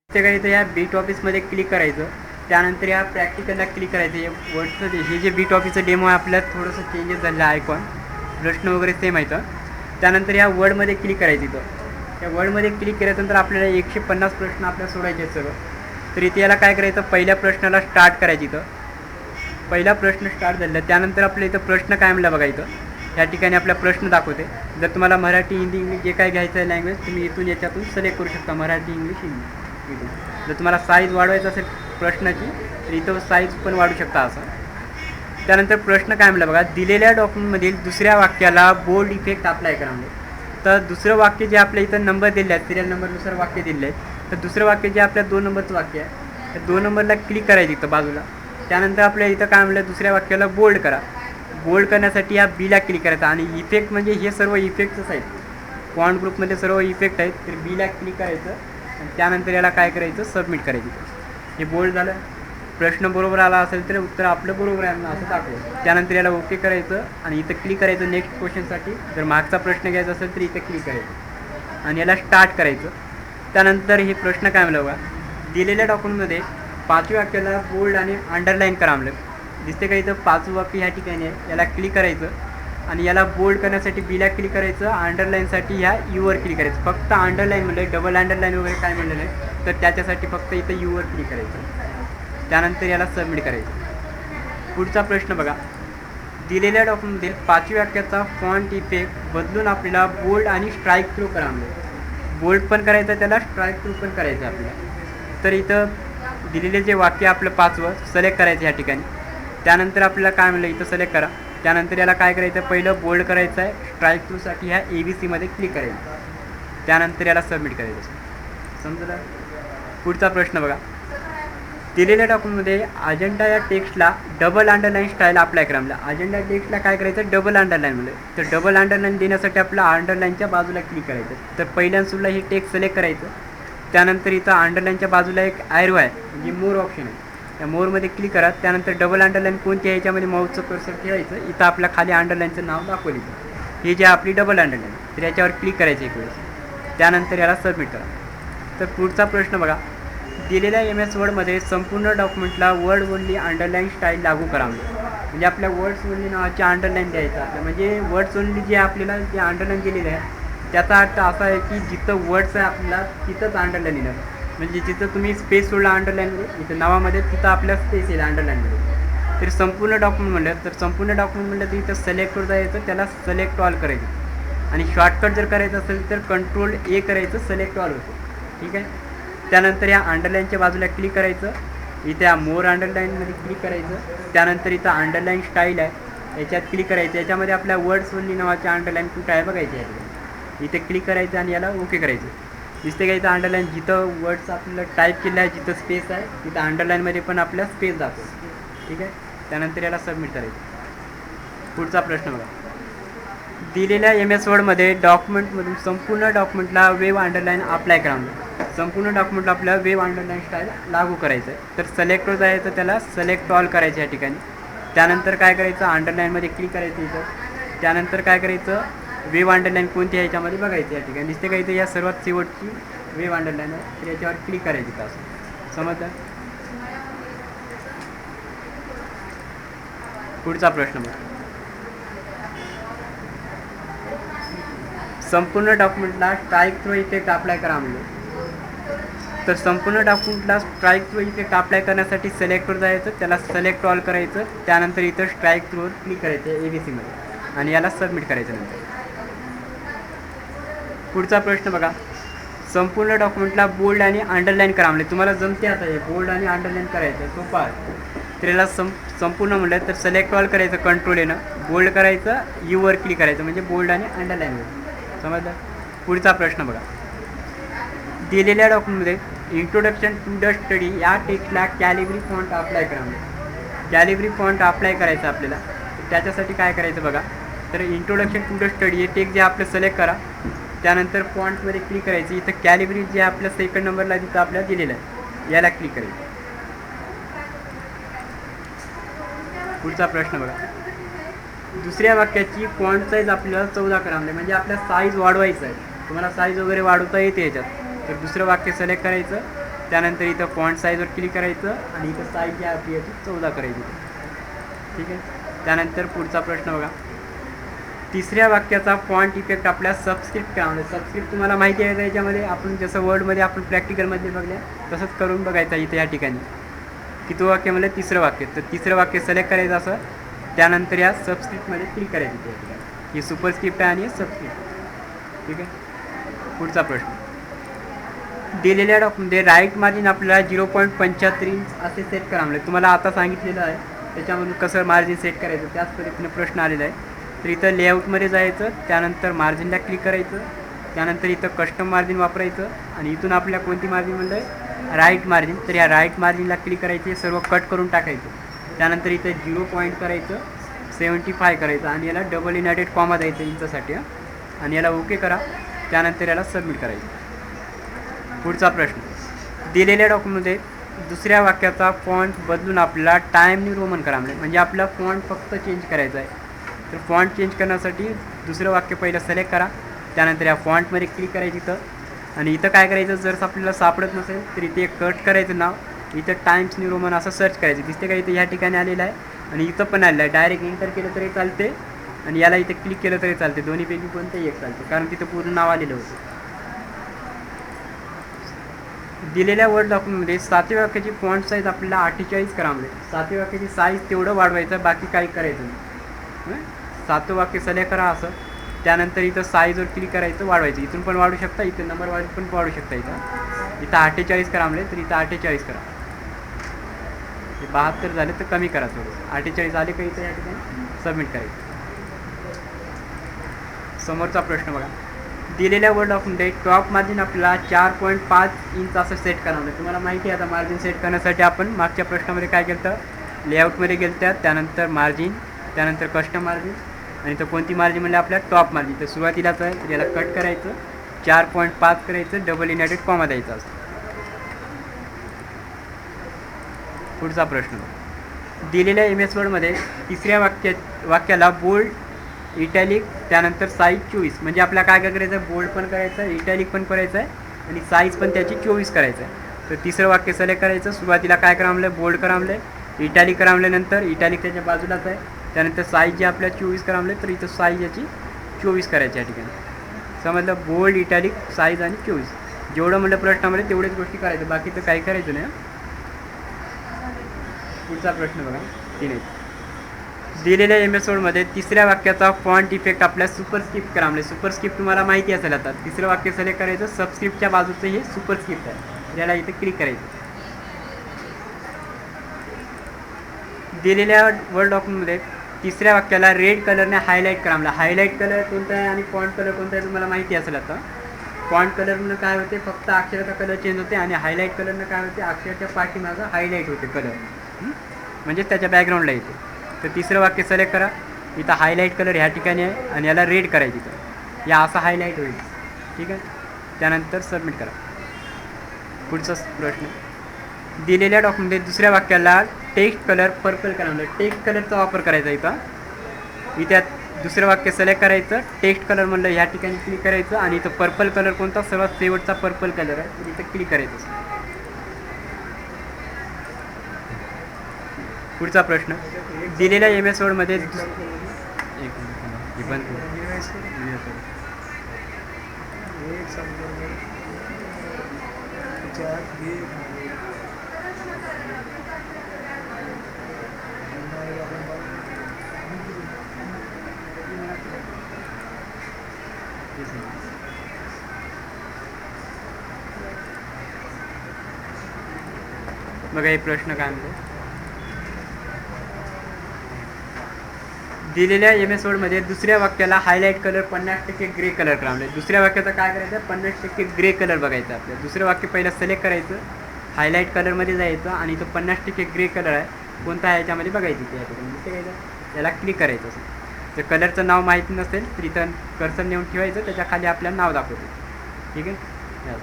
ते काही तर या बीट ऑफिसमध्ये क्लिक करायचं. त्यानंतर या प्रॅक्टिकलला क्लिक करायचं. हे वर्डचं हे जे बीट ऑफिसचं डेमो आहे आपल्याला थोडंसं चेंजेस झालेलं आहे. आयकॉन प्रश्न वगैरे सेम आहे. त्यानंतर या वर्डमध्ये क्लिक करायचं. इथं या वर्डमध्ये क्लिक केल्यानंतर आपल्याला 150 प्रश्न आपल्याला सोडायचे आहेत सर्व. तर इथे याला काय करायचं, पहिल्या प्रश्नाला स्टार्ट करायचं. इथं पहिला प्रश्न स्टार्ट झालेला. त्यानंतर आपल्या इथं प्रश्न काय म्हणला बघा. इथं या ठिकाणी आपला प्रश्न दाखवते. जर तुम्हाला मराठी हिंदी इंग्लिश जे काय घ्यायचं आहे लँग्वेज तुम्ही इथून याच्यातून सिलेक्ट करू शकता. मराठी इंग्लिश हिंदी इथून. जर तुम्हाला साईज वाढवायचं असेल प्रश्नाची तर इथं साईज पण वाढू शकता असं. त्यानंतर प्रश्न काय म्हणला बघा, दिलेल्या डॉक्युमेंटमधील दुसऱ्या वाक्याला बोल्ड इफेक्ट अप्लाय करा. तर दुसरं वाक्य जे आपल्या इथं नंबर दिले आहेत, सिरियल नंबरनुसार वाक्य दिले आहेत. तर दुसरं वाक्य जे आपल्या 2 नंबरचं वाक्य आहे त्या 2 नंबरला क्लिक करायचं इथं बाजूला. त्यानंतर आपल्या इथं काय म्हणलं, दुसऱ्या वाक्याला बोल्ड करा. बोल्ड करण्यासाठी या बीला क्लिक करायचा. आणि इफेक्ट म्हणजे हे सर्व इफेक्ट्सच आहेत. फॉन्ट ग्रुपमध्ये सर्व इफेक्ट आहेत. तर बीला क्लिक करायचं आणि त्यानंतर याला काय करायचं, सबमिट करायचं. हे बोल्ड झालं. प्रश्न बरोबर आला असेल तर उत्तर आपलं बरोबर आहे असं दाखवलं. त्यानंतर याला ओके करायचं आणि इथं क्लिक करायचं नेक्स्ट क्वेश्चनसाठी. जर मागचा प्रश्न घ्यायचा असेल तर इथं क्लिक करायचं आणि याला स्टार्ट करायचं. त्यानंतर हे प्रश्न काय म्हणलं बघा, दिलेल्या डॉक्युमेंटमध्ये 5व्या वाक्याला बोल्ड आणि अंडरलाईन करा म्हणलं. दिसते का इथं 5वं वाक्य ह्या ठिकाणी आहे. याला क्लिक करायचं आणि याला बोल्ड करण्यासाठी बीला क्लिक करायचं. अंडरलाईनसाठी ह्या यूवर क्लिक करायचं. फक्त अंडरलाईन म्हणलं, डबल अंडरलाईन वगैरे काय म्हणलं नाही तर त्याच्यासाठी फक्त इथं यूवर क्लिक करायचं. त्यानंतर याला सबमिट करायचं. पुढचा प्रश्न बघा, दिलेल्या डॉक्युमेंटमधील 5व्या वाक्याचा फॉन्ट इफेक्ट बदलून आपल्याला बोल्ड आणि स्ट्राईक थ्रू करा म्हणलं. बोल्ड पण करायचं, त्याला स्ट्राईक थ्रू पण करायचं आपल्याला. तर इथं दिलेले जे वाक्य आपलं 5वं सिलेक्ट करायचं ह्या ठिकाणी. त्यानंतर आपल्याला काय म्हणलं, इथं सिलेक्ट करा. त्यानंतर याला काय करायचं, पहिलं बोल्ड करायचं आहे. स्ट्राईक थ्रूसाठी ह्या ABCमध्ये क्लिक करायचं. त्यानंतर याला सबमिट करायचं. समजलं. पुढचा प्रश्न बघा, दिलेल्या डॉक्युमेंटमध्ये अजेंडा या टेक्स्टला डबल अंडरलाईन स्टाईल अप्लाय करा म्हणलं. अजेंडा टेक्स्टला काय करायचं, डबल अंडरलाईन म्हणलं. तर डबल अंडरलाईन देण्यासाठी आपलं अंडरलाईनच्या बाजूला क्लिक करायचं. तर पहिल्यांदा हे टेक्स्ट सिलेक्ट करायचं. त्यानंतर इथं अंडरलाईनच्या बाजूला एक ॲरो आहे म्हणजे मोर ऑप्शन आहे. त्या मोरमध्ये क्लिक करा. त्यानंतर डबल अंडरलाईन कोणती आहे याच्यामध्ये माऊसचं कर्सर ठेवायचं. इथं आपल्या खाली अंडरलाईनचं नाव दाखवलं. हे जे आपली डबल अंडरलाईन तर याच्यावर क्लिक करायचं एक वेळेस. त्यानंतर याला सबमिट करा. तर पुढचा प्रश्न बघा, दिलेल्या MS वर्डमध्ये संपूर्ण डॉक्युमेंटला वर्ड ओनली अंडरलाईन स्टाईल लागू करा. म्हणजे आपल्या वर्ड्स ओनली नावाची अंडरलाईन द्यायचं आपलं. म्हणजे वर्ड्स ओनली जे आपल्याला जे अंडरलाईन केलेलं आहे त्याचा अर्थ असा आहे की जिथं वर्ड्स आहे आपल्याला तिथंच अंडरलाईन येणार. म्हणजे जिथं तुम्ही स्पेस सोडला अंडरलाईनमध्ये इथं नावामध्ये तिथं आपल्या स्पेस येईल अंडरलाईनमध्ये. तर संपूर्ण डॉक्युमेंट म्हणलं तर संपूर्ण डॉक्युमेंट म्हणलं तर इथं सिलेक्टवर जायचं, त्याला सिलेक्ट ऑल करायचं. आणि शॉर्टकट जर करायचं असेल तर कंट्रोल A करायचं, सिलेक्ट ऑल होतं. ठीक आहे. त्यानंतर या अंडरलाईनच्या बाजूला क्लिक करायचं. इथे या मोर अंडरलाईनमध्ये क्लिक करायचं. त्यानंतर इथं अंडरलाईन स्टाईल आहे याच्यात क्लिक करायचं. याच्यामध्ये आपल्या वर्ड्स ओनली नावाची अंडरलाईन कुठं आहे बघायची आहे. इथे क्लिक करायचं आणि याला ओके करायचं. दिसते का इथं अंडरलाईन, जिथं वर्ड्स आपल्याला टाईप केलं आहे जिथं स्पेस आहे तिथं अंडरलाईनमध्ये पण आपल्या स्पेस जातो. ठीक आहे. त्यानंतर याला सबमिट करायचं. पुढचा प्रश्न बघा, दिलेल्या MS वर्डमध्ये डॉक्युमेंटमधून संपूर्ण डॉक्युमेंटला वेव अंडरलाईन अप्लाय करा. संपूर्ण डॉक्युमेंटला आपल्याला वेव अंडरलाईन स्टाईल लागू करायचं आहे. तर सिलेक्टवर जायचं, त्याला सिलेक्ट ऑल करायचं या ठिकाणी. त्यानंतर काय करायचं, अंडरलाईनमध्ये क्लिक करायचं इथं. त्यानंतर काय करायचं, वेव अंडरलाईन कोणती आहे याच्यामध्ये बघायचं या ठिकाणी. दिसते का इथं या सर्वात शेवटची वेव अंडरलाईन आहे. तर याच्यावर क्लिक करायची का असं. समजलं. पुढचा प्रश्न बघा, संपूर्ण डॉक्युमेंटला स्ट्राईक थ्रू इफेक्ट अप्लाय करा म्हणजे. तर संपूर्ण डॉक्युमेंटला स्ट्राईक थ्रू इफेक्ट अप्लाय करण्यासाठी सिलेक्टवर जायचं, त्याला सिलेक्ट ऑल करायचं. त्यानंतर इथं स्ट्राईक थ्रूवर क्लिक करायचं ABCमध्ये आणि याला सबमिट करायचं नंतर. पुढचा प्रश्न बघा, संपूर्ण डॉक्युमेंटला बोल्ड आणि अंडरलाईन करा म्हणजे. तुम्हाला जमते आता हे बोल्ड आणि अंडरलाईन करायचं सोपं आहे. तर याला संपूर्ण म्हणलं तर सिलेक्ट ऑल करायचं, कंट्रोल येणं, बोल्ड करायचं, यूवर क्लिक करायचं म्हणजे बोल्ड आणि अंडरलाईन होईल. समजलं. पुढचा प्रश्न बघा, दिलेल्या डॉक्युमेंटमध्ये इंट्रोडक्शन टू द स्टडी या टेक्स्टला कॅलिब्री फॉन्ट अप्लाय करा. कॅलिब्री फॉन्ट अप्लाय करायचं आपल्याला. त्याच्यासाठी काय करायचं बघा, तर इंट्रोडक्शन टू द स्टडी हे टेक्स्ट जे आपलं सिलेक्ट करा. त्यानंतर फॉन्टमध्ये क्लिक करायचं. इथं कॅलिब्री जे आपल्या 2nd नंबरला जिथं आपल्याला दिलेलं आहे याला क्लिक करायचं. पुढचा प्रश्न बघा, दुसऱ्या वाक्याची फॉन्ट साईज आपल्याला 14 करा म्हणजे आपल्याला साईज वाढवायचं आहे. तुम्हाला साईज वगैरे वाढवता येते याच्यात. तर दुसरं वाक्य सिलेक्ट करायचं. त्यानंतर इथं फॉन्ट साईजवर क्लिक करायचं आणि इथं साईज जी आपली याची 14 करायची. ठीक आहे. त्यानंतर पुढचा प्रश्न बघा. तिसऱ्या वाक्याचा फॉन्ट इफेक्ट आपल्या सबस्क्रिप्ट करावं. सबस्क्रिप्ट तुम्हाला माहिती आहे त्याच्यामध्ये आपण जसं वर्डमध्ये आपण प्रॅक्टिकलमध्ये बघल्या तसंच करून बघायचं इथे या ठिकाणी. किती वाक्य म्हणजे तिसरं वाक्य. तर तिसरं वाक्य सिलेक्ट करायचं असं. त्यानंतर या सबस्क्रिप्टमध्ये क्लिक करायचं त्या ठिकाणी. ही सुपरस्क्रिप्ट आहे आणि हे सबस्क्रिप्ट. ठीक आहे. पुढचा प्रश्न. दिलेल्या डॉक्युमेंटमध्ये राईट मार्जिन आपल्याला 0.75 इंच असे सेट करावं लागेल. तुम्हाला आता सांगितलेलं आहे त्याच्यामधून कसं मार्जिन सेट करायचं त्याच पद्धतीने प्रश्न आलेला आहे. तर इथं लेआउटमध्ये जायचं, त्यानंतर मार्जिनला क्लिक करायचं, त्यानंतर इथं कस्टम मार्जिन वापरायचं आणि इथून आपल्याला कोणती मार्जिन म्हणलं आहे राईट मार्जिन. तर या राईट मार्जिनला क्लिक करायचे, सर्व कट करून टाकायचं. त्यानंतर इथं 0 पॉईंट करायचं, 75 करायचं आणि याला डबल इनवर्टेड कॉमा द्यायचं इंचासाठी आणि याला ओके करा. त्यानंतर याला सबमिट करायचं. पुढचा प्रश्न. दिलेल्या डॉक्युमेंटमध्ये दुसऱ्या वाक्याचा फॉन्ट बदलून आपल्याला टाईम न्यू रोमन करा म्हणजे आपला फॉन्ट फक्त चेंज करायचा आहे. तर फॉन्ट चेंज करण्यासाठी दुसरं वाक्य पहिलं सिलेक्ट करा. त्यानंतर या फॉन्टमध्ये क्लिक करायचं इथं आणि इथं काय करायचं जर आपल्याला सापडत नसेल तर इथे कट करायचं नाव, इथं टाइम्स न्यू रोमन असं सर्च करायचं. दिसते का इथं या ठिकाणी आलेलं आहे आणि इथं पण आलेलं आहे. डायरेक्ट एंटर केलं तरी चालते आणि याला इथे क्लिक केलं तरी चालते. दोन्हीपैकी कोणतंही एक चालते कारण तिथं पूर्ण नाव आलेलं होतं. दिलेल्या वर्ड डॉक्युमेंटमध्ये 7व्या वाक्याची फॉन्ट साईज आपल्याला 48 करा. म्हणजे 7व्या वाक्याची साईज तेवढं वाढवायचं, बाकी काही करायचं नाही. 7वं वाक्य सिलेक्ट करा असं. त्यानंतर इथं साईजवर क्लिक करायचं, वाढवायचं. इथून पण वाढू शकता, इथं नंबर वाईज पण वाढू शकता. इथं 48 करा म्हणजे तर इथं 48 करा. 72 झाले तर कमी करा थोडं. 48 आले का इथं या ठिकाणी सबमिट करायचं. समोरचा प्रश्न बघा. दिलेल्या वर्ड डॉक्युमेंटमध्ये टॉप मार्जिन आपल्याला 4.5 इंच असं सेट करावं लागतं. तुम्हाला माहिती आहे आता मार्जिन सेट करण्यासाठी आपण मागच्या प्रश्नामध्ये काय केलं होतं लेआउटमध्ये गेलं, त्यानंतर मार्जिन, त्यानंतर कस्टम मार्जिन आणि तर कोणती मार्जिन म्हणजे आपल्या टॉप मार्जिन. तर सुरुवातीलाच आहे तर याला कट करायचं, 4.5 करायचं, डबल इनवर्टेड कॉमा द्यायचा असतो. पुढचा प्रश्न. दिलेल्या MS वर्डमध्ये तिसऱ्या वाक्याला बोल्ड, इटॅलिक, त्यानंतर साईज 24 म्हणजे आपल्याला काय काय करायचं आहे बोल्ड पण करायचं आहे, इटॅलिक पण करायचं आहे आणि साईज पण त्याची 24 करायचं आहे. तर तिसरं वाक्य सिलेक्ट करायचं. सुरुवातीला काय करावं बोल्ड करावं, इटॅलिक करावल्यानंतर इटॅलिक त्याच्या बाजूलाच आहे. त्यानंतर साईज जी आपल्या 24 करावले तर इथं साईज याची 24 करायची या ठिकाणी. समजलं. बोल्ड, इटॅलिक, साईज आणि 24 जेवढं म्हणलं प्रश्नामध्ये तेवढेच गोष्टी करायचं, बाकीचं काही करायचं नाही. पुढचा प्रश्न बघा. 3. दिलेल्या MS वर्डमध्ये तिसऱ्या वाक्याचा फॉन्ट इफेक्ट आपल्या सुपरस्क्रिप्ट करा. म्हणजे सुपरस्क्रिप्ट तुम्हाला माहिती असेल. आता तिसरं वाक्य सिलेक्ट करायचं, सबस्क्रिप्टच्या बाजूचं हे सुपरस्क्रिप्ट आहे, याला इथे क्लिक करायचं. दिलेल्या वर्ड डॉक्युमेंटमध्ये तिसऱ्या वाक्याला रेड कलरने हायलाईट करा. म्हणजे हायलाईट कलर कोणता आहे आणि फॉन्ट कलर कोणता आहे तुम्हाला माहिती असेल. आता फॉन्ट कलरनं काय होते फक्त अक्षराचा कलर चेंज होते आणि हायलाईट कलरनं काय होते अक्षराच्या पाठीमागं हायलाईट होते कलर, म्हणजे त्याच्या बॅकग्राऊंडला येते. तर तिसरं वाक्य सिलेक्ट करा. इथं हायलाईट कलर ह्या ठिकाणी आहे आणि याला रेड करायची, तर या असं हायलाईट होईल. ठीक आहे. त्यानंतर सबमिट करा. पुढचा प्रश्न. दिलेल्या डॉक्युमेंटमध्ये दुसऱ्या वाक्याला टेक्स्ट कलर पर्पल करा. म्हणजे टेक्स्ट कलरचा वापर करायचा इथं दुसरं वाक्य सिलेक्ट करायचं, टेक्स्ट कलर म्हणलं ह्या ठिकाणी क्लिक करायचं आणि इथं पर्पल कलर कोणता सर्वात शेवटचा पर्पल कलर आहे तर इथं क्लिक करायचं. पुढचा प्रश्न. दिलेल्या MS वर्डमध्ये बघा हे प्रश्न काय म्हणतो. दिलेल्या MS वर्डमध्ये दुसऱ्या वाक्याला हायलाईट कलर 50% ग्रे कलर करा. म्हणजे दुसऱ्या वाक्याचं काय करायचं 50% ग्रे कलर बघायचं आपल्याला. दुसरं वाक्य पहिलं सिलेक्ट करायचं, हायलाईट कलरमध्ये जायचं आणि तो 50% ग्रे कलर आहे कोणता आहे याच्यामध्ये बघायचं. त्या ठिकाणी याला क्लिक करायचं असं. जर कलरचं नाव माहिती नसेल तर इथं कर्सर नेऊन ठेवायचं, त्याच्या खाली आपल्याला नाव दाखवतो. ठीक आहे.